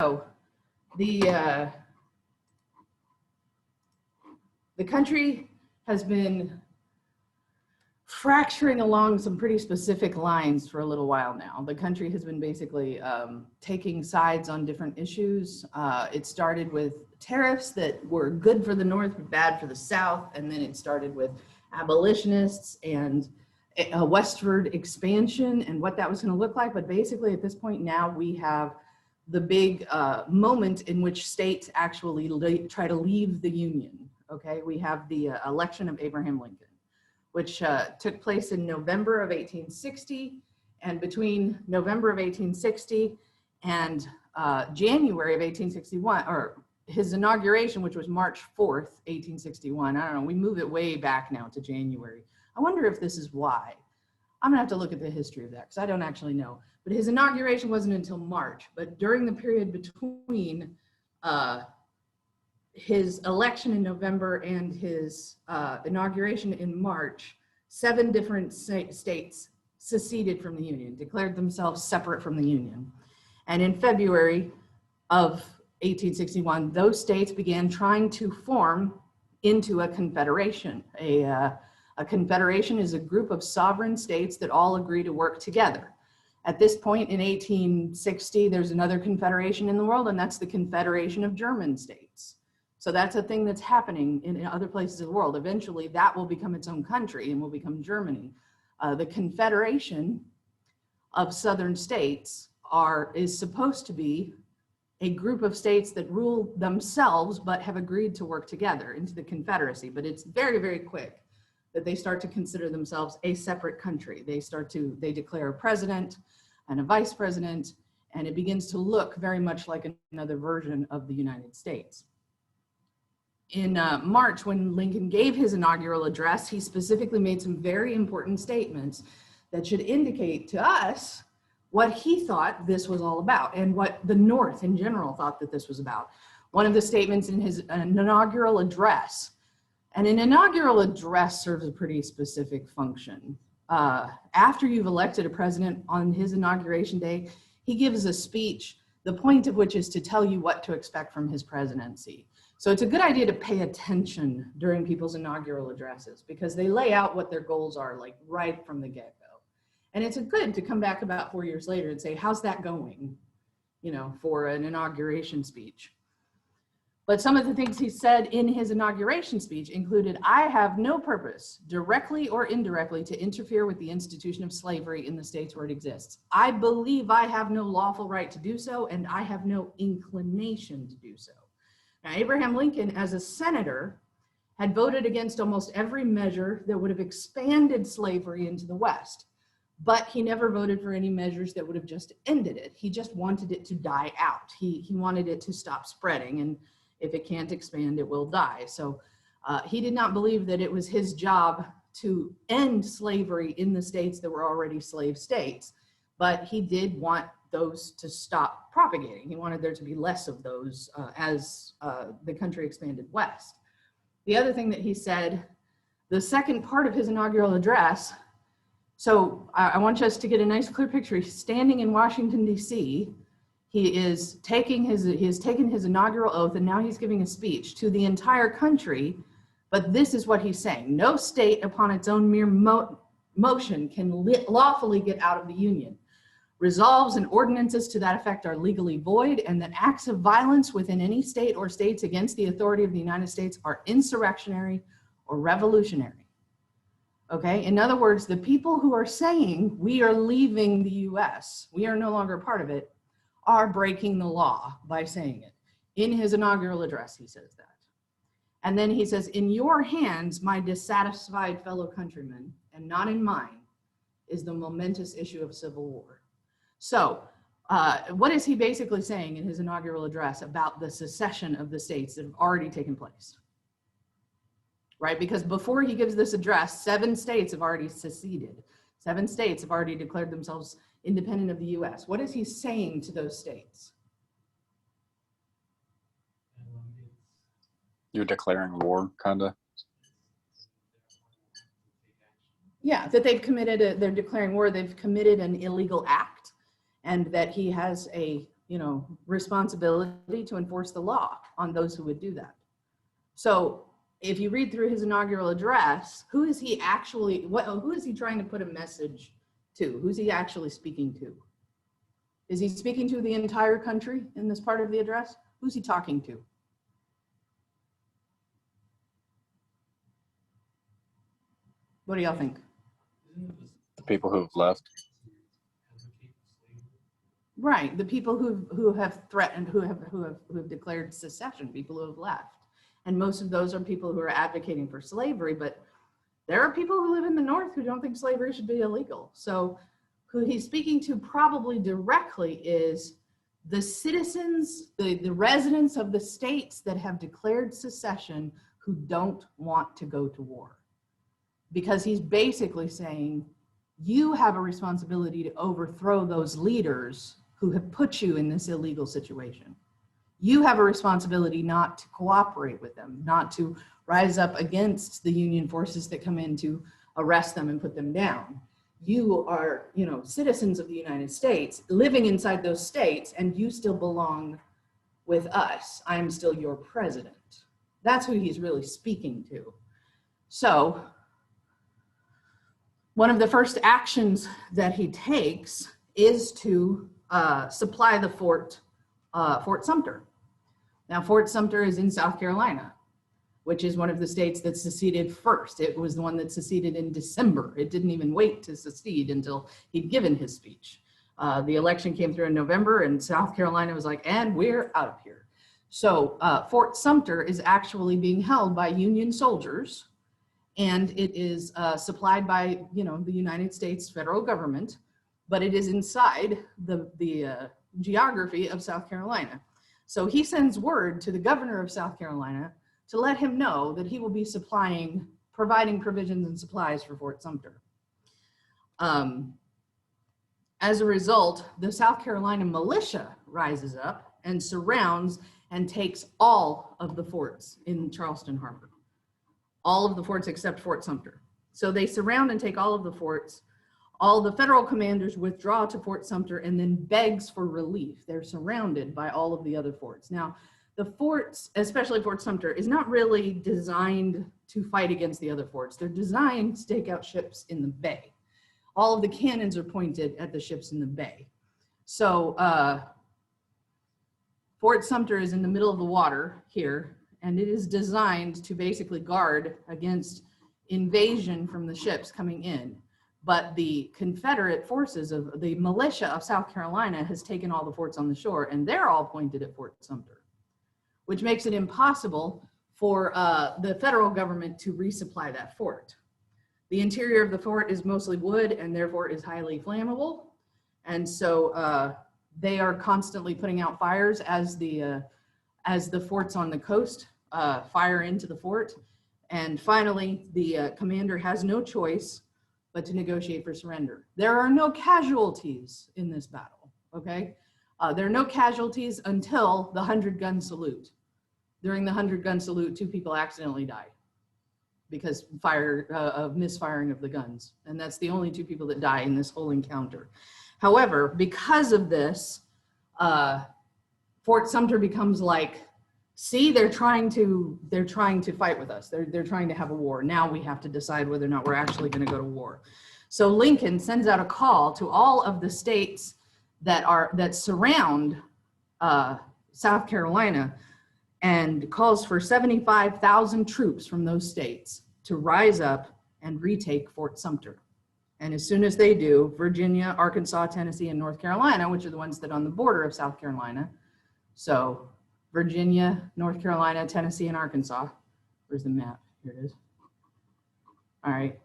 So the country has been fracturing along some pretty specific lines for a little while now. The country has been basically taking sides on different issues. It started with tariffs that were good for the North but bad for the South, and then it started with abolitionists and a westward expansion and what that was going to look like. But basically at this point now we have the big moment in which states actually try to leave the Union. Okay, we have the election of Abraham Lincoln, which took place in November of 1860. And between November of 1860 and January of 1861, or his inauguration, which was March 4th, 1861, I don't know, we move it way back now to January. I wonder if this is why. I'm gonna have to look at the history of that because I don't actually know. But his inauguration wasn't until March, but during the period between his election in November and his inauguration in March, 7 different states seceded from the Union, declared themselves separate from the Union. And in February of 1861, those states began trying to form into a confederation. A confederation is a group of sovereign states that all agree to work together. At this point in 1860, there's another confederation in the world, and that's the Confederation of German States. So that's a thing that's happening in other places of the world. Eventually, that will become its own country and will become Germany. The Confederation of Southern States is supposed to be a group of states that rule themselves but have agreed to work together into the Confederacy. But it's very, very quick that they start to consider themselves a separate country. They declare a president and a vice president, and it begins to look very much like another version of the United States. In March, when Lincoln gave his inaugural address, he specifically made some very important statements that should indicate to us what he thought this was all about and what the North in general thought that this was about. One of the statements in his inaugural address, and an inaugural address serves a pretty specific function. After you've elected a president on his inauguration day, he gives a speech, the point of which is to tell you what to expect from his presidency. So it's a good idea to pay attention during people's inaugural addresses because they lay out what their goals are like right from the get-go. And it's good to come back about 4 years later and say, how's that going, you know, for an inauguration speech. But some of the things he said in his inauguration speech included, I have no purpose, directly or indirectly, to interfere with the institution of slavery in the states where it exists. I believe I have no lawful right to do so, and I have no inclination to do so. Now, Abraham Lincoln, as a senator, had voted against almost every measure that would have expanded slavery into the West, but he never voted for any measures that would have just ended it. He just wanted it to die out. He wanted it to stop spreading, and if it can't expand, it will die. So he did not believe that it was his job to end slavery in the states that were already slave states, but he did want those to stop propagating. He wanted there to be less of those as the country expanded west. The other thing that he said, the second part of his inaugural address, so I want us to get a nice clear picture. He's standing in Washington, D.C. He has taken his inaugural oath, and now he's giving a speech to the entire country. But this is what he's saying. No state upon its own mere motion can lawfully get out of the Union. Resolves and ordinances to that effect are legally void, and that acts of violence within any state or states against the authority of the United States are insurrectionary or revolutionary. Okay, in other words, the people who are saying we are leaving the US, we are no longer part of it, are breaking the law by saying it. In his inaugural address, he says that. And then he says, in your hands, my dissatisfied fellow countrymen, and not in mine, is the momentous issue of civil war. So what is he basically saying in his inaugural address about the secession of the states that have already taken place? Right, because before he gives this address, 7 states have already seceded. 7 states have already declared themselves independent of the US. What is he saying to those states? You're declaring war, kind of. Yeah, that they've committed, they're declaring war, they've committed an illegal act, and that he has a responsibility to enforce the law on those who would do that. So if you read through his inaugural address, who is he trying to put a message to? Who's he actually speaking to? Is he speaking to the entire country in this part of the address? Who's he talking to? What do y'all think? The people who've left. Right, the people who have threatened, who have declared secession, people who have left. And most of those are people who are advocating for slavery, but there are people who live in the North who don't think slavery should be illegal. So who he's speaking to probably directly is the citizens, the residents of the states that have declared secession who don't want to go to war. Because he's basically saying, you have a responsibility to overthrow those leaders who have put you in this illegal situation. You have a responsibility not to cooperate with them, not to rise up against the Union forces that come in to arrest them and put them down. You are, citizens of the United States living inside those states, and you still belong with us. I'm still your president. That's who he's really speaking to. So one of the first actions that he takes is to supply the Fort Sumter. Now, Fort Sumter is in South Carolina, which is one of the states that seceded first. It was the one that seceded in December. It didn't even wait to secede until he'd given his speech. The election came through in November, and South Carolina was like, and we're out of here. So Fort Sumter is actually being held by Union soldiers, and it is supplied by, the United States federal government, but it is inside the geography of South Carolina. So he sends word to the governor of South Carolina to let him know that he will be providing provisions and supplies for Fort Sumter. As a result, the South Carolina militia rises up and surrounds and takes all of the forts in Charleston Harbor. All of the forts except Fort Sumter. So they surround and take all of the forts. All the federal commanders withdraw to Fort Sumter and then begs for relief. They're surrounded by all of the other forts. Now, the forts, especially Fort Sumter, is not really designed to fight against the other forts. They're designed to take out ships in the bay. All of the cannons are pointed at the ships in the bay. So Fort Sumter is in the middle of the water here, and it is designed to basically guard against invasion from the ships coming in. But the Confederate forces of the militia of South Carolina has taken all the forts on the shore, and they're all pointed at Fort Sumter, which makes it impossible for the federal government to resupply that fort. The interior of the fort is mostly wood and therefore is highly flammable. And so they are constantly putting out fires as the forts on the coast fire into the fort. And finally, the commander has no choice but to negotiate for surrender. There are no casualties in this battle, okay? There are no casualties until the 100-gun salute. During the 100-gun salute, 2 people accidentally died because of misfiring of the guns. And that's the only 2 people that die in this whole encounter. However, because of this, Fort Sumter becomes like, see, they're trying to fight with us. They're trying to have a war. Now we have to decide whether or not we're actually going to go to war. So Lincoln sends out a call to all of the states that surround South Carolina, and calls for 75,000 troops from those states to rise up and retake Fort Sumter. And as soon as they do, Virginia, Arkansas, Tennessee, and North Carolina, which are the ones that are on the border of South Carolina, so Virginia, North Carolina, Tennessee, and Arkansas. Where's the map? Here it is. All right.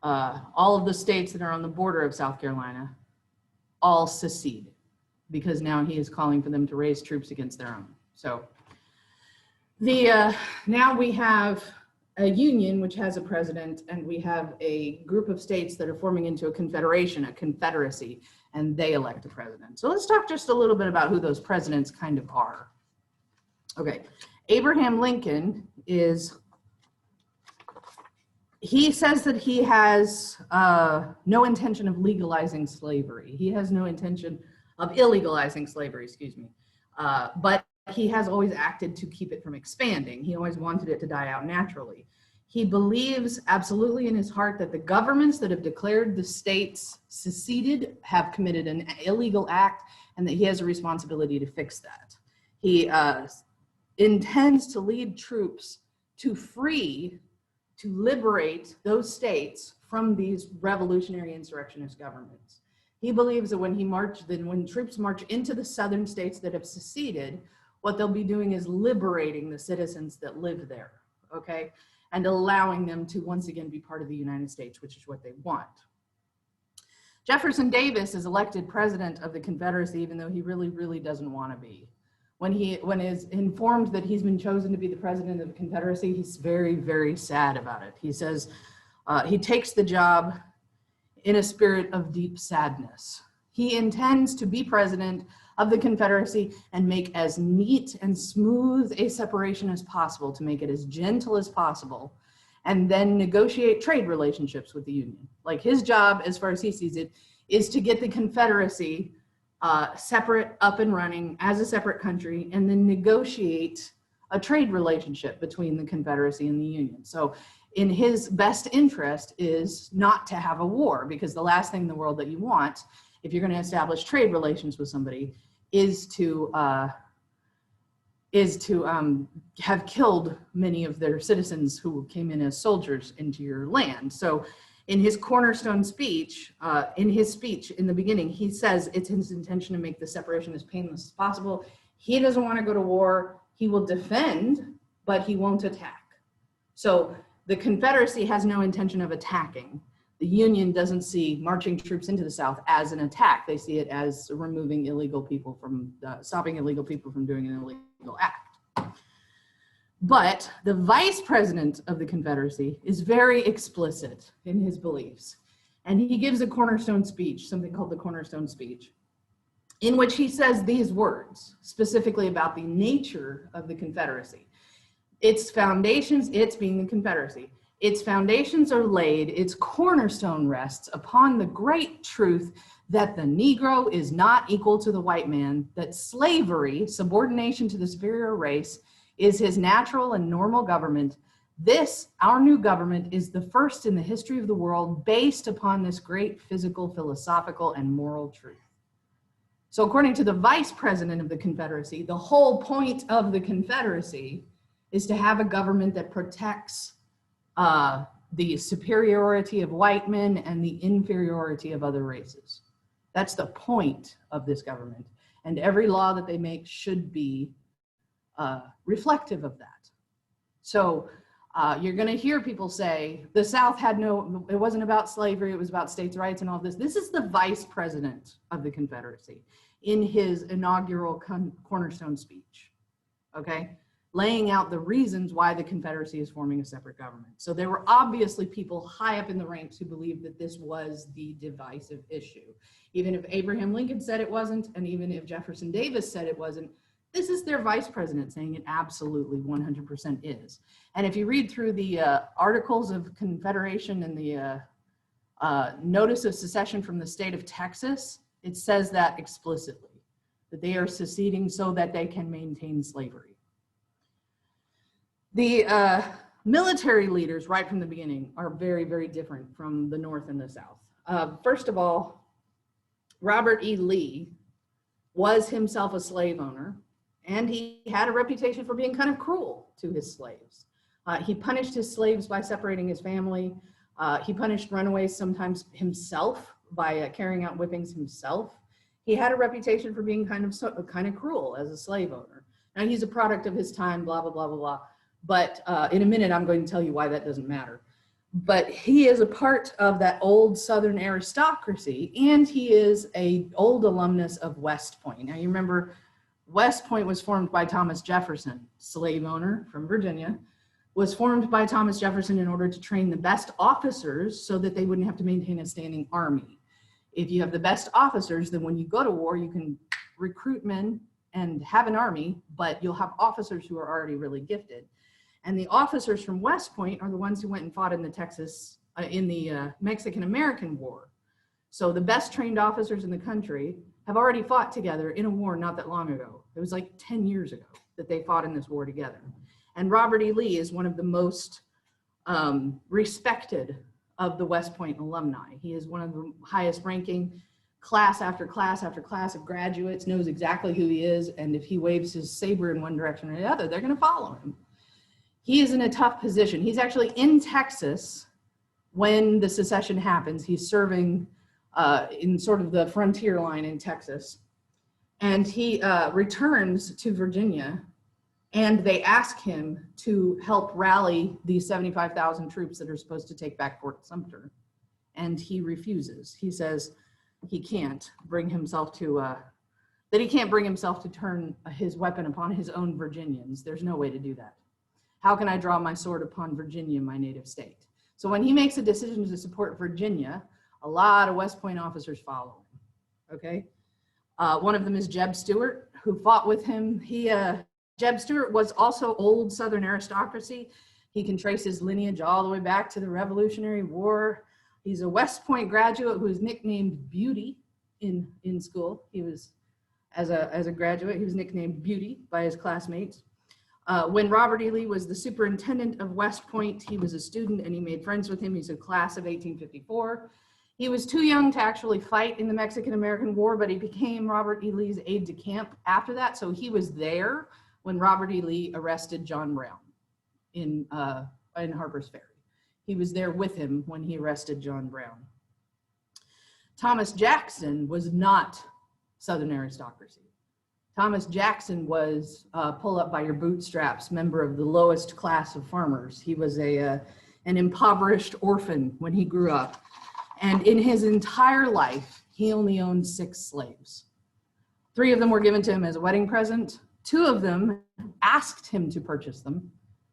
All of the states that are on the border of South Carolina all secede, because now he is calling for them to raise troops against their own. So now we have a union which has a president, and we have a group of states that are forming into a confederation, a confederacy, and they elect a president. So let's talk just a little bit about who those presidents kind of are. Okay, Abraham Lincoln he says that he has no intention of legalizing slavery. He has no intention of illegalizing slavery, excuse me. But he has always acted to keep it from expanding. He always wanted it to die out naturally. He believes absolutely in his heart that the governments that have declared the states seceded have committed an illegal act, and that he has a responsibility to fix that. He intends to lead troops to liberate those states from these revolutionary insurrectionist governments. He believes that when troops march into the southern states that have seceded, what they'll be doing is liberating the citizens that live there, okay? And allowing them to once again be part of the United States, which is what they want. Jefferson Davis is elected president of the Confederacy, even though he really, really doesn't want to be. When is informed that he's been chosen to be the president of the Confederacy, he's very, very sad about it. He says he takes the job in a spirit of deep sadness. He intends to be president of the Confederacy and make as neat and smooth a separation as possible, to make it as gentle as possible, and then negotiate trade relationships with the Union. Like, his job, as far as he sees it, is to get the Confederacy separate, up and running as a separate country, and then negotiate a trade relationship between the Confederacy and the Union. So in his best interest is not to have a war, because the last thing in the world that you want, if you're going to establish trade relations with somebody, is to have killed many of their citizens who came in as soldiers into your land. So in his cornerstone speech, in the beginning, he says it's his intention to make the separation as painless as possible. He doesn't want to go to war. He will defend, but he won't attack. So the Confederacy has no intention of attacking. The Union doesn't see marching troops into the South as an attack. They see it as removing illegal people from, stopping illegal people from doing an illegal act. But the vice president of the Confederacy is very explicit in his beliefs. And he gives a cornerstone speech, something called the cornerstone speech, in which he says these words, specifically about the nature of the Confederacy. Its foundations, its being the Confederacy, its foundations are laid, its cornerstone rests upon the great truth that the Negro is not equal to the white man, that slavery, subordination to the superior race, is his natural and normal government. This, our new government, is the first in the history of the world based upon this great physical, philosophical, and moral truth. So according to the vice president of the Confederacy, the whole point of the Confederacy is to have a government that protects the superiority of white men and the inferiority of other races. That's the point of this government. And every law that they make should be reflective of that. So you're going to hear people say the South had no, it wasn't about slavery, it was about states' rights and all this. This is the vice president of the Confederacy in his inaugural cornerstone speech, okay? Laying out the reasons why the Confederacy is forming a separate government. So there were obviously people high up in the ranks who believed that this was the divisive issue. Even if Abraham Lincoln said it wasn't, and even if Jefferson Davis said it wasn't, this is their vice president saying it absolutely 100% is. And if you read through the Articles of Confederation and the Notice of Secession from the state of Texas, it says that explicitly, that they are seceding so that they can maintain slavery. The military leaders right from the beginning are very, very different from the North and the South. First of all, Robert E. Lee was himself a slave owner, and he had a reputation for being kind of cruel to his slaves. He punished his slaves by separating his family. He punished runaways sometimes himself by carrying out whippings himself. He had a reputation for being kind of cruel as a slave owner. Now, he's a product of his time, blah, blah, blah, blah, blah. But in a minute, I'm going to tell you why that doesn't matter. But he is a part of that old Southern aristocracy, and he is an old alumnus of West Point. Now, you remember West Point was formed by Thomas Jefferson, slave owner from Virginia, was formed by Thomas Jefferson in order to train the best officers so that they wouldn't have to maintain a standing army. If you have the best officers, then when you go to war, you can recruit men and have an army, but you'll have officers who are already really gifted. And the officers from West Point are the ones who went and fought in the Mexican-American War. So the best trained officers in the country have already fought together in a war not that long ago. It was like 10 years ago that they fought in this war together. And Robert E. Lee is one of the most respected of the West Point alumni. He is one of the highest ranking, class after class after class of graduates, knows exactly who he is, and if he waves his saber in one direction or the other, they're going to follow him. He is in a tough position. He's actually in Texas when the secession happens. He's serving in sort of the frontier line in Texas. And he returns to Virginia, and they ask him to help rally these 75,000 troops that are supposed to take back Fort Sumter. And he refuses. He says he can't bring himself to, that he can't bring himself to turn his weapon upon his own Virginians. There's no way to do that. How can I draw my sword upon Virginia, my native state? So when he makes a decision to support Virginia, a lot of West Point officers follow him, okay? One of them is Jeb Stuart, who fought with him. Jeb Stuart was also old Southern aristocracy. He can trace his lineage all the way back to the Revolutionary War. He's a West Point graduate who was nicknamed Beauty in school. He was, as a graduate, he was nicknamed Beauty by his classmates. When Robert E. Lee was the superintendent of West Point, he was a student and he made friends with him. He's a class of 1854. He was too young to actually fight in the Mexican-American War, but he became Robert E. Lee's aide-de-camp after that. So he was there when Robert E. Lee arrested John Brown in Harper's Ferry. He was there with him when he arrested John Brown. Thomas Jackson was not Southern aristocracy. Thomas Jackson was pull up by your bootstraps, member of the lowest class of farmers. He was an impoverished orphan when he grew up. And in his entire life, he only owned 6 slaves. 3 of them were given to him as a wedding present. 2 of them asked him to purchase them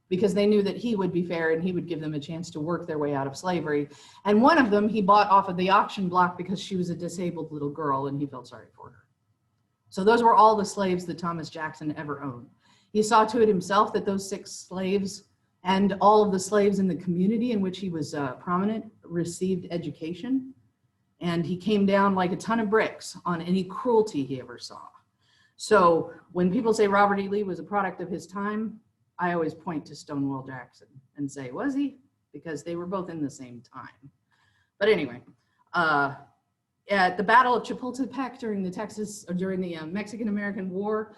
because they knew that he would be fair and he would give them a chance to work their way out of slavery. And one of them he bought off of the auction block because she was a disabled little girl and he felt sorry for her. So those were all the slaves that Thomas Jackson ever owned. He saw to it himself that those 6 slaves and all of the slaves in the community in which he was prominent received education. And he came down like a ton of bricks on any cruelty he ever saw. So when people say Robert E. Lee was a product of his time, I always point to Stonewall Jackson and say, was he? Because they were both in the same time. But anyway, at the Battle of Chapultepec during the Mexican-American War,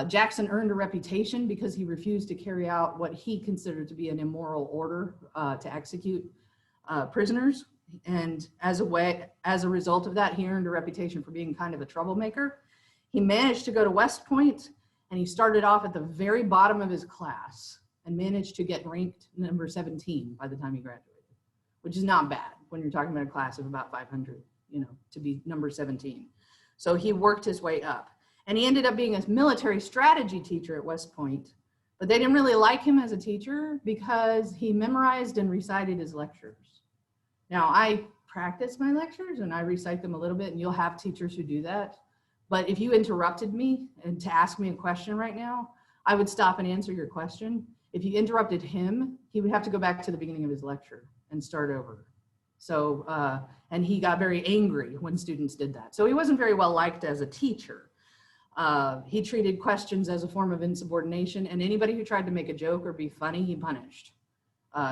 Jackson earned a reputation because he refused to carry out what he considered to be an immoral order to execute prisoners. And as a result of that, he earned a reputation for being kind of a troublemaker. He managed to go to West Point, and he started off at the very bottom of his class and managed to get ranked number 17 by the time he graduated, which is not bad when you're talking about a class of about 500, to be number 17. So he worked his way up. And he ended up being a military strategy teacher at West Point, but they didn't really like him as a teacher because he memorized and recited his lectures. Now, I practice my lectures and I recite them a little bit, and you'll have teachers who do that. But if you interrupted me and to ask me a question right now, I would stop and answer your question. If you interrupted him, he would have to go back to the beginning of his lecture and start over. So, and he got very angry when students did that. So he wasn't very well liked as a teacher. He treated questions as a form of insubordination, and anybody who tried to make a joke or be funny, he punished.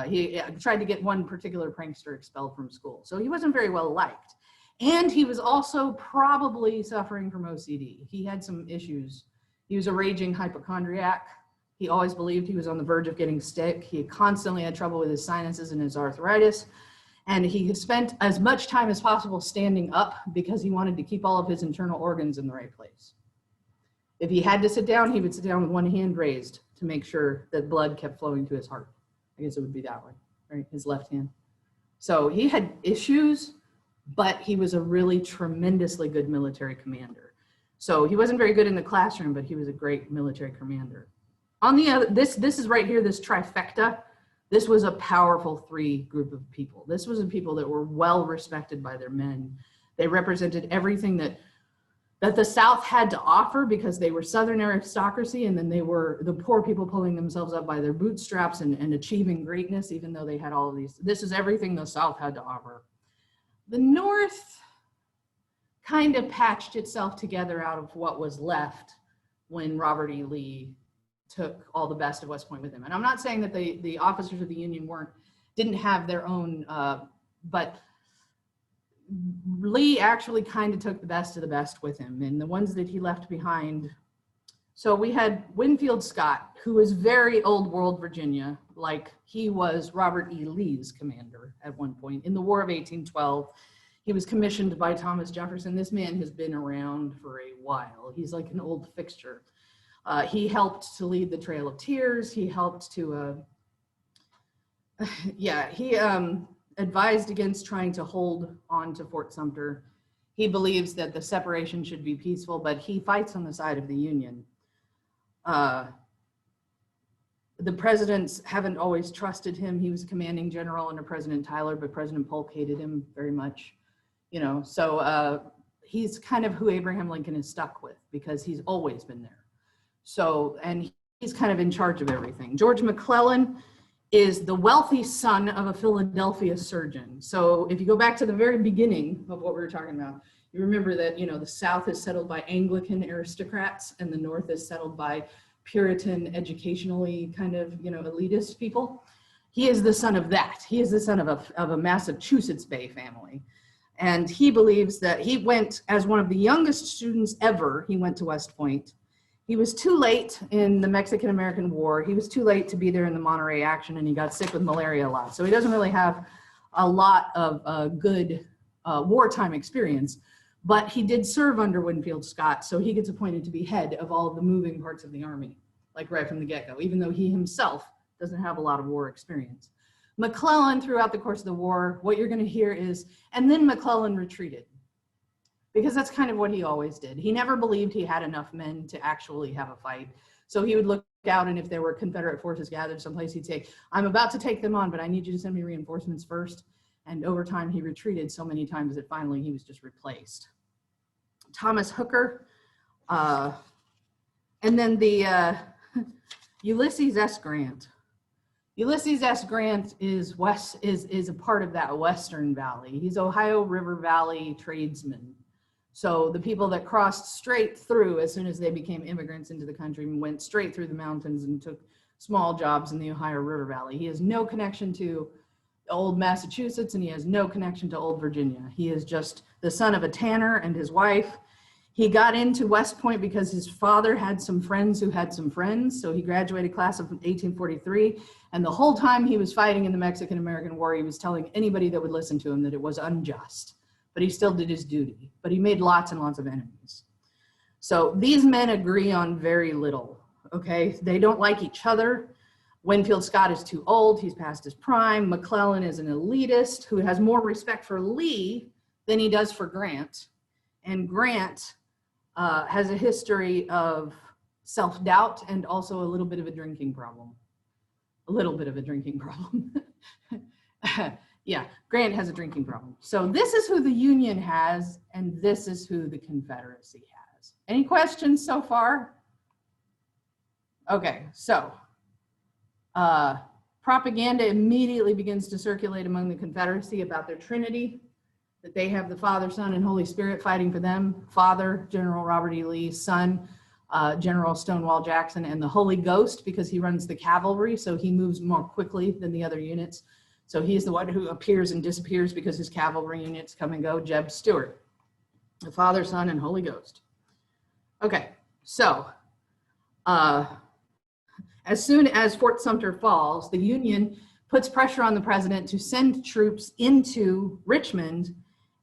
He tried to get one particular prankster expelled from school. So he wasn't very well liked. And he was also probably suffering from OCD. He had some issues. He was a raging hypochondriac. He always believed he was on the verge of getting sick. He constantly had trouble with his sinuses and his arthritis. And he spent as much time as possible standing up because he wanted to keep all of his internal organs in the right place. If he had to sit down, he would sit down with one hand raised to make sure that blood kept flowing to his heart. I guess it would be that way, right? His left hand. So he had issues, but he was a really tremendously good military commander. So he wasn't very good in the classroom, but he was a great military commander. On the other, this is right here, this trifecta. This was a powerful 3 group of people. This was a people that were well respected by their men. They represented everything that the South had to offer because they were Southern aristocracy, and then they were the poor people pulling themselves up by their bootstraps and achieving greatness, even though they had all of these. This is everything the South had to offer. The North kind of patched itself together out of what was left when Robert E. Lee took all the best of West Point with him. And I'm not saying that the officers of the Union didn't have their own, but Lee actually kind of took the best of the best with him, and the ones that he left behind. So we had Winfield Scott, who was very old world Virginia, like he was Robert E. Lee's commander at one point in the War of 1812. He was commissioned by Thomas Jefferson. This man has been around for a while. He's like an old fixture. He helped to lead the Trail of Tears. He helped to, he advised against trying to hold on to Fort Sumter. He believes that the separation should be peaceful, but he fights on the side of the Union. The presidents haven't always trusted him. He was commanding general under President Tyler, but President Polk hated him very much, you know. So he's kind of who Abraham Lincoln is stuck with because he's always been there. So, and he's kind of in charge of everything. George McClellan is the wealthy son of a Philadelphia surgeon. So if you go back to the very beginning of what we were talking about, you remember that, you know, the South is settled by Anglican aristocrats and the North is settled by Puritan, educationally kind of, you know, elitist people. He is the son of that. He is the son of a Massachusetts Bay family. And he believes that he went as one of the youngest students ever, he went to West Point. He was too late in the Mexican-American War. He was too late to be there in the Monterey action, and he got sick with malaria a lot. So he doesn't really have a lot of good wartime experience, but he did serve under Winfield Scott, so he gets appointed to be head of all of the moving parts of the Army, like right from the get-go, even though he himself doesn't have a lot of war experience. McClellan, throughout the course of the war, what you're going to hear is, and then McClellan retreated. Because that's kind of what he always did. He never believed he had enough men to actually have a fight. So he would look out, and if there were Confederate forces gathered someplace, he'd say, I'm about to take them on, but I need you to send me reinforcements first. And over time, he retreated so many times that finally he was just replaced. Thomas Hooker, and then the Ulysses S. Grant. Ulysses S. Grant is a part of that Western Valley. He's Ohio River Valley tradesman. So the people that crossed straight through as soon as they became immigrants into the country and went straight through the mountains and took small jobs in the Ohio River Valley. He has no connection to old Massachusetts, and he has no connection to old Virginia. He is just the son of a tanner and his wife. He got into West Point because his father had some friends who had some friends. So he graduated class of 1843. And the whole time he was fighting in the Mexican-American War, he was telling anybody that would listen to him that it was unjust. But he still did his duty. But he made lots and lots of enemies. So these men agree on very little, okay? They don't like each other. Winfield Scott is too old. He's past his prime. McClellan is an elitist who has more respect for Lee than he does for Grant. And Grant has a history of self-doubt and also a little bit of a drinking problem. A little bit of a drinking problem. Yeah, Grant has a drinking problem. So this is who the Union has, and this is who the Confederacy has. Any questions so far? Okay, so propaganda immediately begins to circulate among the Confederacy about their Trinity, that they have the Father, Son, and Holy Spirit fighting for them. Father, General Robert E. Lee; Son, General Stonewall Jackson; and the Holy Ghost, because he runs the cavalry, so he moves more quickly than the other units. So he's the one who appears and disappears because his cavalry units come and go. Jeb Stuart, the Father, Son, and Holy Ghost. Okay, so as soon as Fort Sumter falls, the Union puts pressure on the president to send troops into Richmond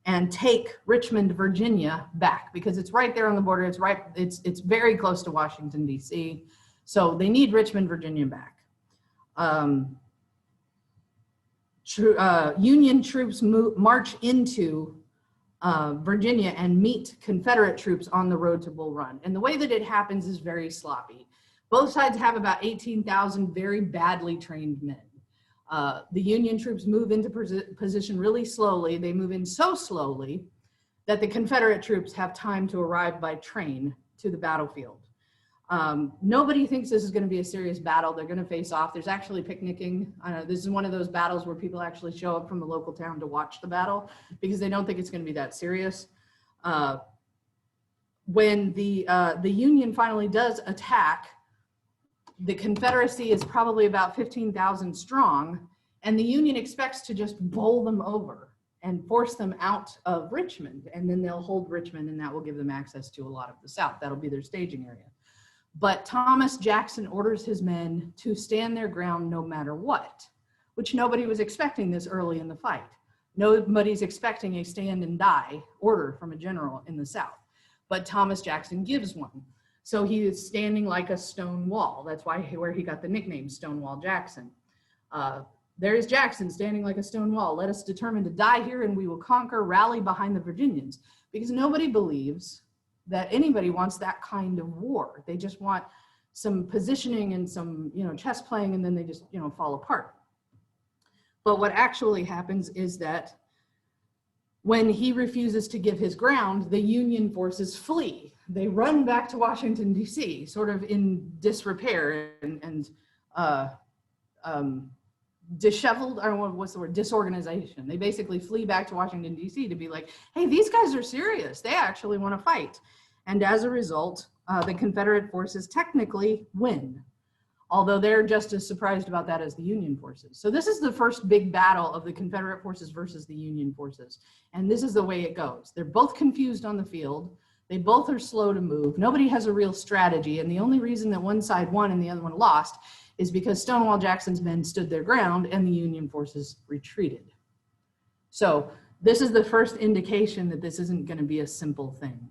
and take Richmond, Virginia back, because it's right there on the border. It's very close to Washington, D.C. So they need Richmond, Virginia back. Union troops march into Virginia and meet Confederate troops on the road to Bull Run. And the way that it happens is very sloppy. Both sides have about 18,000 very badly trained men. The Union troops move into position really slowly. They move in so slowly that the Confederate troops have time to arrive by train to the battlefield. Nobody thinks this is going to be a serious battle. They're going to face off. There's actually picnicking. This is one of those battles where people actually show up from the local town to watch the battle because they don't think it's going to be that serious. When the Union finally does attack, the Confederacy is probably about 15,000 strong, and the Union expects to just bowl them over and force them out of Richmond, and then they'll hold Richmond, and that will give them access to a lot of the South. That'll be their staging area. But Thomas Jackson orders his men to stand their ground no matter what, which nobody was expecting this early in the fight. Nobody's expecting a stand and die order from a general in the South, but Thomas Jackson gives one. So he is standing like a stone wall. That's where he got the nickname Stonewall Jackson. There is Jackson standing like a stone wall. Let us determine to die here and we will conquer, rally behind the Virginians. Because nobody believes that anybody wants that kind of war. They just want some positioning and some, chess playing, and then they just, fall apart. But what actually happens is that when he refuses to give his ground, the Union forces flee. They run back to Washington, D.C., sort of in disrepair and disheveled, I don't know what's the word, disorganization. They basically flee back to Washington, D.C. to be like, hey, these guys are serious. They actually want to fight. And as a result, the Confederate forces technically win, although they're just as surprised about that as the Union forces. So this is the first big battle of the Confederate forces versus the Union forces. And this is the way it goes. They're both confused on the field. They both are slow to move. Nobody has a real strategy. And the only reason that one side won and the other one lost is because Stonewall Jackson's men stood their ground and the Union forces retreated. So this is the first indication that this isn't going to be a simple thing.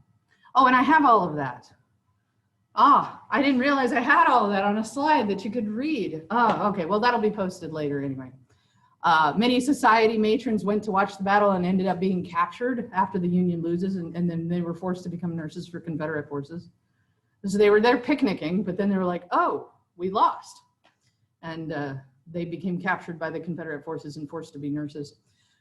Oh, and I have all of that. I didn't realize I had all of that on a slide that you could read. Okay, well, that'll be posted later anyway. Many society matrons went to watch the battle and ended up being captured after the Union loses, and then they were forced to become nurses for Confederate forces. So they were there picnicking, but then they were like, oh, we lost. And they became captured by the Confederate forces and forced to be nurses.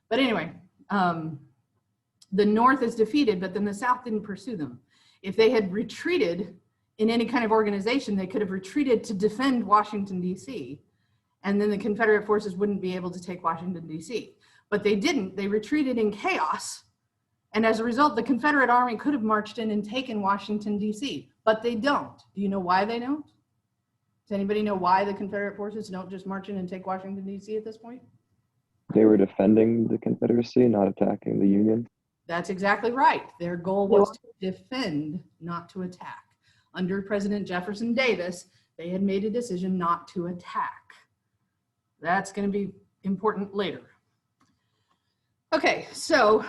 But anyway, the North is defeated, but then the South didn't pursue them. If they had retreated in any kind of organization, they could have retreated to defend Washington, D.C., and then the Confederate forces wouldn't be able to take Washington, D.C. But they didn't. They retreated in chaos. And as a result, the Confederate Army could have marched in and taken Washington, D.C., but they don't. Do you know why they don't? Does anybody know why the Confederate forces don't just march in and take Washington, D.C. at this point? They were defending the Confederacy, not attacking the Union. That's exactly right. Their goal was to defend, not to attack. Under President Jefferson Davis, they had made a decision not to attack. That's going to be important later. Okay, so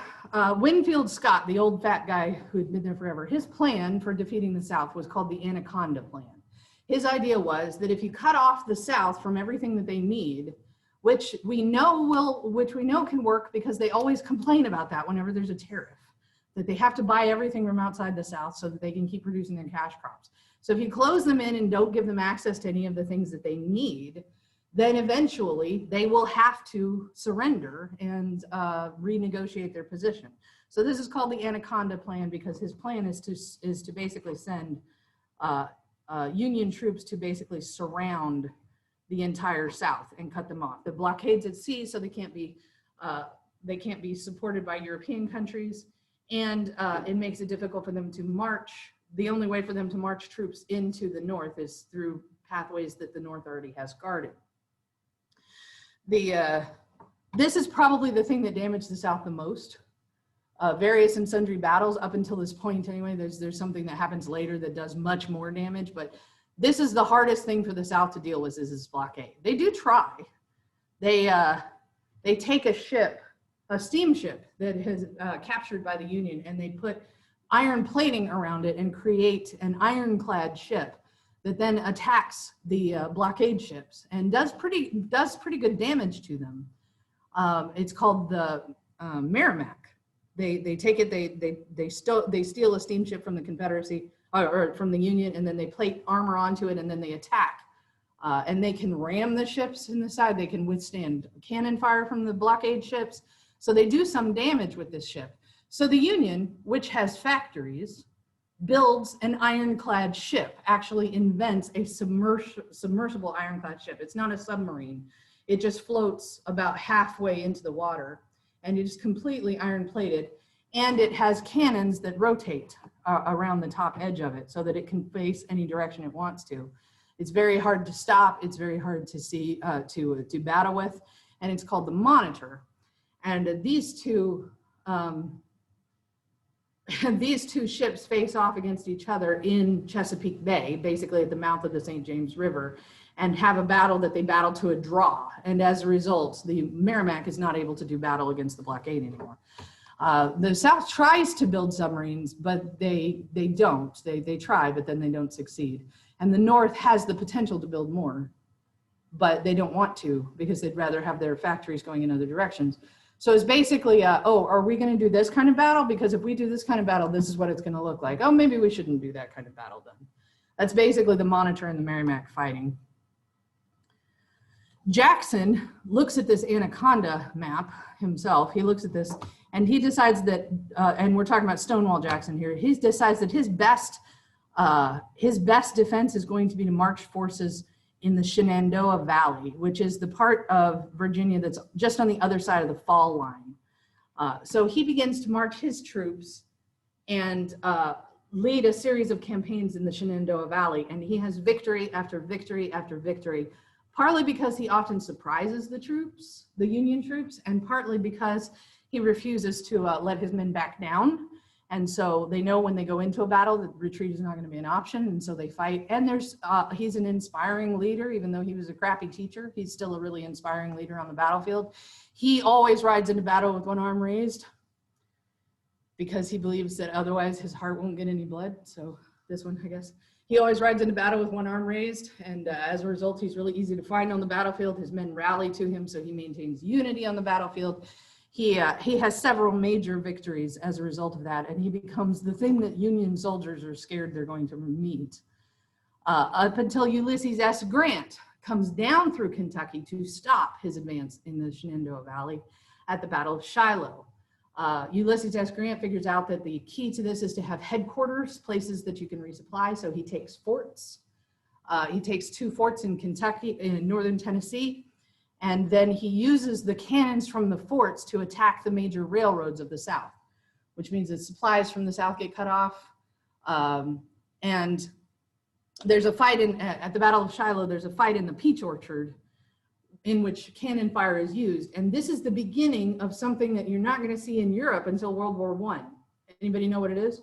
Winfield Scott, the old fat guy who had been there forever, his plan for defeating the South was called the Anaconda Plan. His idea was that if you cut off the South from everything that they need, which we know can work because they always complain about that whenever there's a tariff, that they have to buy everything from outside the South so that they can keep producing their cash crops. So if you close them in and don't give them access to any of the things that they need, then eventually they will have to surrender and renegotiate their position. So this is called the Anaconda Plan because his plan is to basically send Union troops to basically surround the entire South and cut them off. The blockades at sea, so they can't be supported by European countries, and it makes it difficult for them to march. The only way for them to march troops into the North is through pathways that the North already has guarded. This is probably the thing that damaged the South the most. Various and sundry battles up until this point anyway. There's something that happens later that does much more damage, but this is the hardest thing for the South to deal with, is this blockade. They do try. They take a steamship that is captured by the Union, and they put iron plating around it and create an ironclad ship that then attacks the blockade ships and does pretty good damage to them. It's called the Merrimack. They take it, they steal a steamship from the Confederacy or from the Union, and then they plate armor onto it, and then they attack. And they can ram the ships in the side. They can withstand cannon fire from the blockade ships. So they do some damage with this ship. So the Union, which has factories, builds an ironclad ship, actually invents a submersible ironclad ship. It's not a submarine. It just floats about halfway into the water, and it is completely iron plated. and it has cannons that rotate around the top edge of it so that it can face any direction it wants to. It's very hard to stop. It's very hard to see, to battle with, and it's called the Monitor. And these two ships face off against each other in Chesapeake Bay, basically at the mouth of the St. James River, and have a battle that they battle to a draw. And as a result, the Merrimack is not able to do battle against the blockade anymore. The South tries to build submarines, but they don't. They try, but then they don't succeed. And the North has the potential to build more, but they don't want to because they'd rather have their factories going in other directions. So it's basically, oh, are we going to do this kind of battle? Because if we do this kind of battle, this is what it's going to look like. Oh, maybe we shouldn't do that kind of battle then. That's basically the Monitor and the Merrimack fighting. Jackson looks at this Anaconda map himself. He looks at this and he decides that, and we're talking about Stonewall Jackson here, he decides that his best defense is going to be to march forces in the Shenandoah Valley, which is the part of Virginia that's just on the other side of the fall line. So he begins to march his troops and lead a series of campaigns in the Shenandoah Valley, and he has victory after victory after victory, partly because he often surprises the troops, the Union troops, and partly because he refuses to let his men back down. And so they know when they go into a battle that retreat is not going to be an option, and so they fight. And he's an inspiring leader, even though he was a crappy teacher. He's still a really inspiring leader on the battlefield. He always rides into battle with one arm raised because he believes that otherwise his heart won't get any blood. So this one, I guess. He always rides into battle with one arm raised, and as a result, he's really easy to find on the battlefield. His men rally to him, so he maintains unity on the battlefield. He has several major victories as a result of that, and he becomes the thing that Union soldiers are scared they're going to meet. Up until Ulysses S. Grant comes down through Kentucky to stop his advance in the Shenandoah Valley at the Battle of Shiloh. Ulysses S. Grant figures out that the key to this is to have headquarters, places that you can resupply, so he takes forts. He takes 2 forts in Kentucky, in northern Tennessee, and then he uses the cannons from the forts to attack the major railroads of the South, which means that supplies from the South get cut off. And there's a fight at the Battle of Shiloh, there's a fight in the peach orchard in which cannon fire is used. And this is the beginning of something that you're not going to see in Europe until World War I. Anybody know what it is?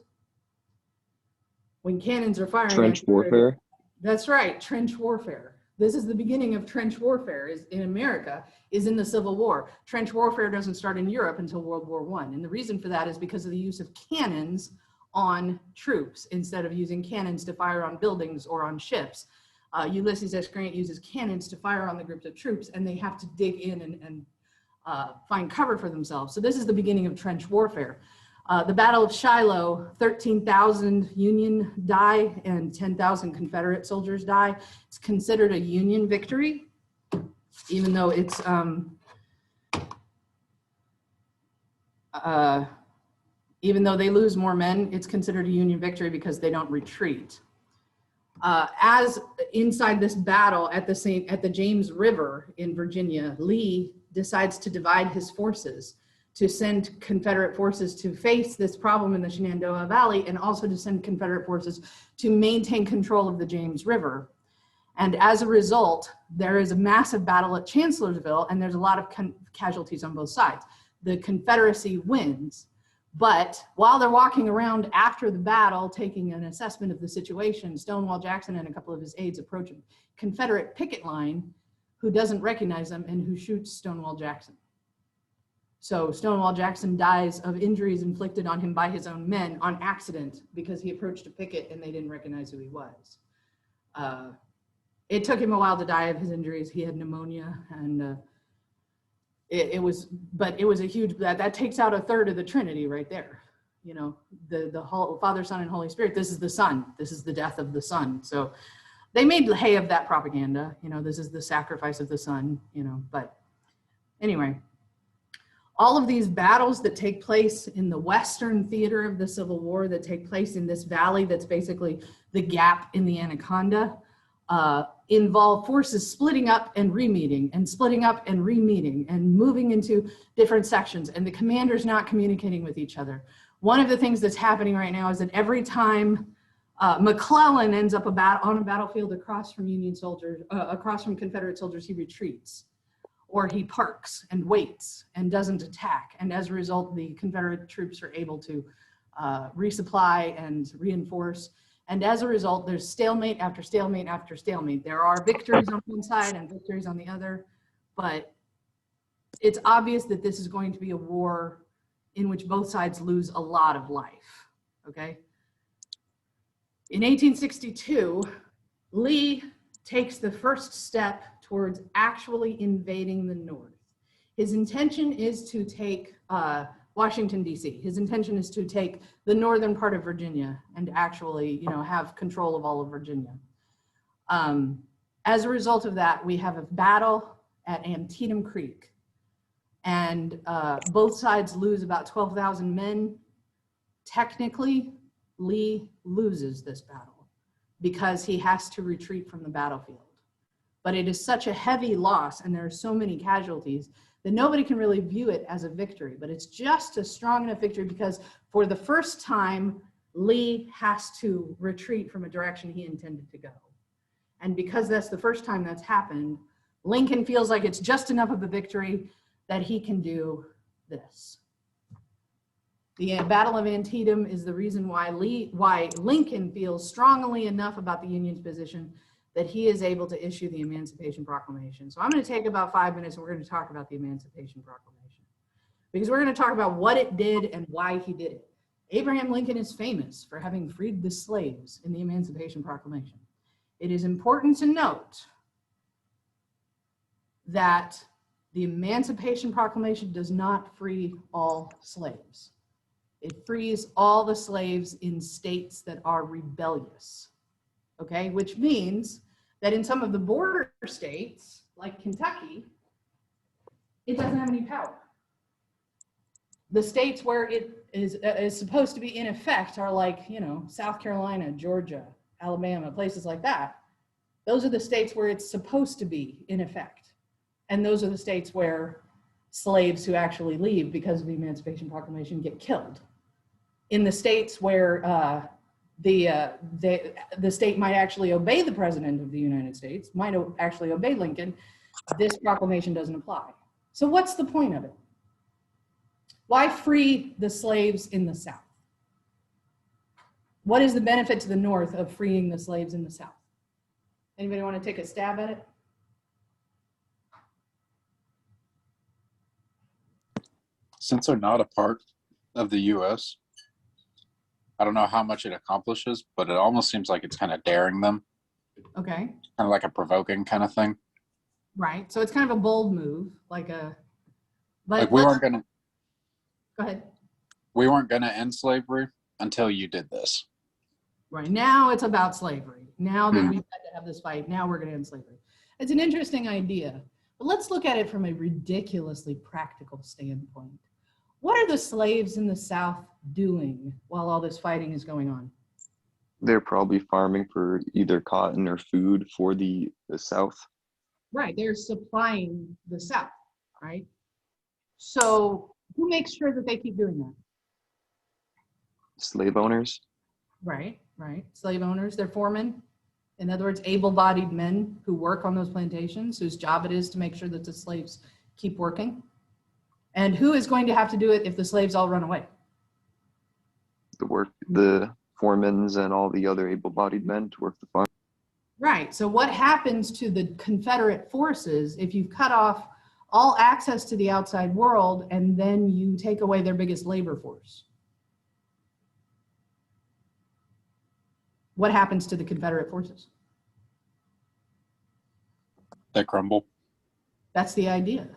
When cannons are firing. Trench warfare? That's right, trench warfare. This is the beginning of trench warfare in America, is in the Civil War. Trench warfare doesn't start in Europe until World War I. And the reason for that is because of the use of cannons on troops instead of using cannons to fire on buildings or on ships. Ulysses S. Grant uses cannons to fire on the groups of troops, and they have to dig in and find cover for themselves. So this is the beginning of trench warfare. The Battle of Shiloh, 13,000 Union die and 10,000 Confederate soldiers die. It's considered a Union victory, even though it's even though they lose more men, it's considered a Union victory because they don't retreat. As inside this battle at the James River in Virginia, Lee decides to divide his forces, to send Confederate forces to face this problem in the Shenandoah Valley, and also to send Confederate forces to maintain control of the James River. And as a result, there is a massive battle at Chancellorsville, and there's a lot of casualties on both sides. The Confederacy wins, but while they're walking around after the battle, taking an assessment of the situation, Stonewall Jackson and a couple of his aides approach a Confederate picket line who doesn't recognize them and who shoots Stonewall Jackson. So Stonewall Jackson dies of injuries inflicted on him by his own men on accident because he approached a picket and they didn't recognize who he was. It took him a while to die of his injuries. He had pneumonia, and it was a huge, that takes out a third of the Trinity right there. You know, the whole Father, Son, and Holy Spirit. This is the Son. This is the death of the Son. So they made hay of that propaganda. You know, this is the sacrifice of the Son. You know, but anyway. All of these battles that take place in the Western theater of the Civil War, that take place in this valley that's basically the gap in the Anaconda, involve forces splitting up and re-meeting and splitting up and re-meeting and moving into different sections, and the commanders not communicating with each other. One of the things that's happening right now is that every time McClellan ends up on a battlefield across from Union soldiers, across from Confederate soldiers, he retreats, or he parks and waits and doesn't attack. And as a result, the Confederate troops are able to resupply and reinforce. And as a result, there's stalemate after stalemate after stalemate. There are victories on one side and victories on the other, but it's obvious that this is going to be a war in which both sides lose a lot of life, okay? In 1862, Lee takes the first step towards actually invading the North. His intention is to take Washington, D.C. His intention is to take the northern part of Virginia and actually, have control of all of Virginia. As a result of that, we have a battle at Antietam Creek, and both sides lose about 12,000 men. Technically, Lee loses this battle because he has to retreat from the battlefield. But it is such a heavy loss, and there are so many casualties, that nobody can really view it as a victory. But it's just a strong enough victory because for the first time, Lee has to retreat from a direction he intended to go. And because that's the first time that's happened, Lincoln feels like it's just enough of a victory that he can do this. The Battle of Antietam is the reason why Lincoln feels strongly enough about the Union's position that he is able to issue the Emancipation Proclamation. So I'm going to take about 5 minutes and we're going to talk about the Emancipation Proclamation, because we're going to talk about what it did and why he did it. Abraham Lincoln is famous for having freed the slaves in the Emancipation Proclamation. It is important to note that the Emancipation Proclamation does not free all slaves. It frees all the slaves in states that are rebellious, okay? Which means that in some of the border states, like Kentucky, it doesn't have any power. The states where it is supposed to be in effect are like, South Carolina, Georgia, Alabama, places like that. Those are the states where it's supposed to be in effect. And those are the states where slaves who actually leave because of the Emancipation Proclamation get killed. In the states where the state might actually obey the President of the United States, might actually obey Lincoln, this proclamation doesn't apply. So what's the point of it? Why free the slaves in the South? What is the benefit to the North of freeing the slaves in the South? Anybody want to take a stab at it? Since they're not a part of the U.S., I don't know how much it accomplishes, but it almost seems like it's kind of daring them. Okay. Kind of like a provoking kind of thing. Right. So it's kind of a bold move, like we weren't gonna. Go ahead. We weren't gonna end slavery until you did this. Right. Now it's about slavery. Now that we've had to have this fight, now we're going to end slavery. It's an interesting idea, but let's look at it from a ridiculously practical standpoint. What are the slaves in the South doing while all this fighting is going on? They're probably farming for either cotton or food for the South. Right. They're supplying the South, right? So who makes sure that they keep doing that? Slave owners. Right. Slave owners, they're foremen. In other words, able-bodied men who work on those plantations, whose job it is to make sure that the slaves keep working. And who is going to have to do it if the slaves all run away? The foremans and all the other able-bodied men to work the farm. Right. So what happens to the Confederate forces if you've cut off all access to the outside world and then you take away their biggest labor force? What happens to the Confederate forces? They crumble. That's the idea.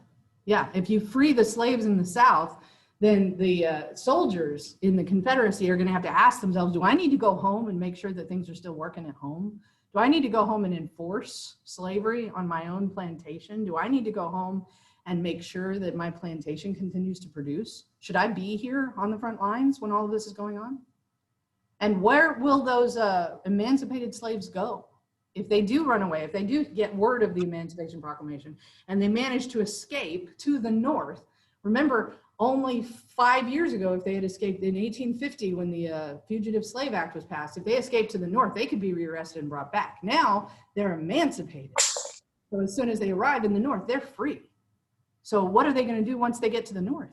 Yeah, if you free the slaves in the South, then the soldiers in the Confederacy are going to have to ask themselves, do I need to go home and make sure that things are still working at home? Do I need to go home and enforce slavery on my own plantation? Do I need to go home and make sure that my plantation continues to produce? Should I be here on the front lines when all of this is going on? And where will those emancipated slaves go? if they do run away, if they do get word of the Emancipation Proclamation and they manage to escape to the north, remember only 5 years ago, if they had escaped in 1850 when the Fugitive Slave Act was passed, if they escaped to the north, they could be rearrested and brought back. Now they're emancipated. So as soon as they arrive in the north, they're free. So what are they going to do once they get to the north?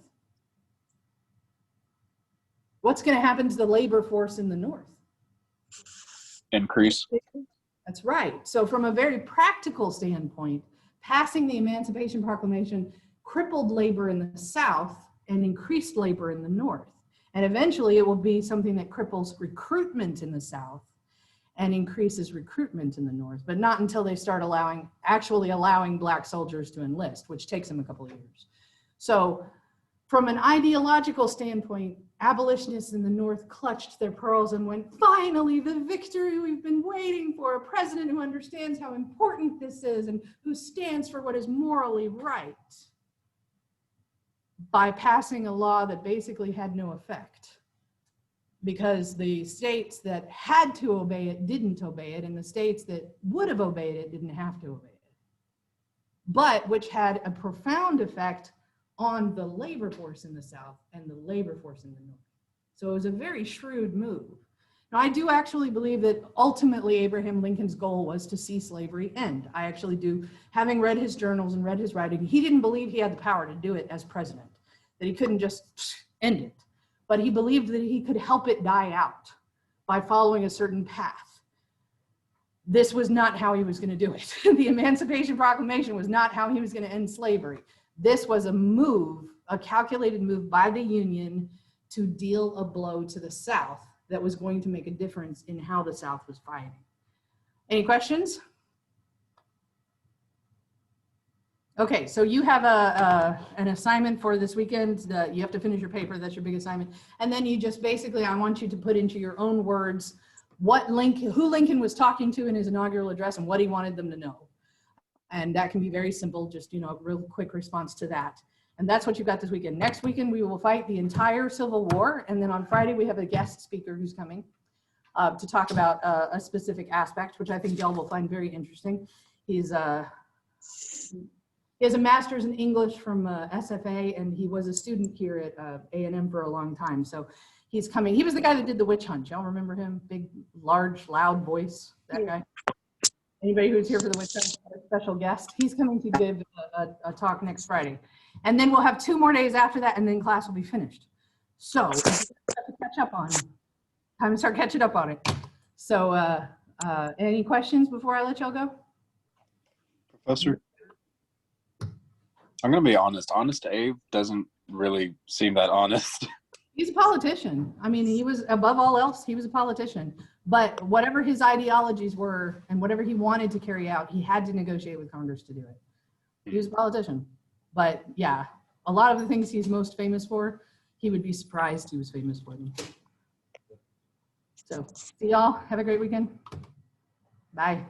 What's going to happen to the labor force in the north? Increase. That's right. So from a very practical standpoint, passing the Emancipation Proclamation crippled labor in the South and increased labor in the North. And eventually it will be something that cripples recruitment in the South and increases recruitment in the North, but not until they start actually allowing Black soldiers to enlist, which takes them a couple of years. So from an ideological standpoint, abolitionists in the North clutched their pearls and went, finally, the victory we've been waiting for, a president who understands how important this is and who stands for what is morally right, by passing a law that basically had no effect, because the states that had to obey it didn't obey it, and the states that would have obeyed it didn't have to obey it, but which had a profound effect on the labor force in the South and the labor force in the North. So it was a very shrewd move. Now, I do actually believe that ultimately Abraham Lincoln's goal was to see slavery end. I actually do, having read his journals and read his writing, he didn't believe he had the power to do it as president, that he couldn't just end it, but he believed that he could help it die out by following a certain path. This was not how he was going to do it. The Emancipation Proclamation was not how he was going to end slavery. This was a move, a calculated move by the Union to deal a blow to the South that was going to make a difference in how the South was fighting. Any questions? Okay, so you have an assignment for this weekend. You have to finish your paper. That's your big assignment. And then you just basically, I want you to put into your own words who Lincoln was talking to in his inaugural address and what he wanted them to know. And that can be very simple, just, a real quick response to that. And that's what you've got this weekend. Next weekend, we will fight the entire Civil War. And then on Friday, we have a guest speaker who's coming to talk about a specific aspect, which I think Del will find very interesting. He has a master's in English from SFA, and he was a student here at A&M for a long time. So he's coming. He was the guy that did the witch hunt. Y'all remember him? Big, large, loud voice, that guy. Anybody who's here for the witch hunt, a special guest. He's coming to give a talk next Friday. And then we'll have 2 more days after that, and then class will be finished. So have to catch up on, time to start catching up on it. So any questions before I let y'all go? Professor, I'm going to be honest. Honest Abe doesn't really seem that honest. He's a politician. I mean, he was, above all else, he was a politician. But whatever his ideologies were and whatever he wanted to carry out, he had to negotiate with Congress to do it. He was a politician. But yeah, a lot of the things he's most famous for, he would be surprised he was famous for them. So see y'all. Have a great weekend. Bye.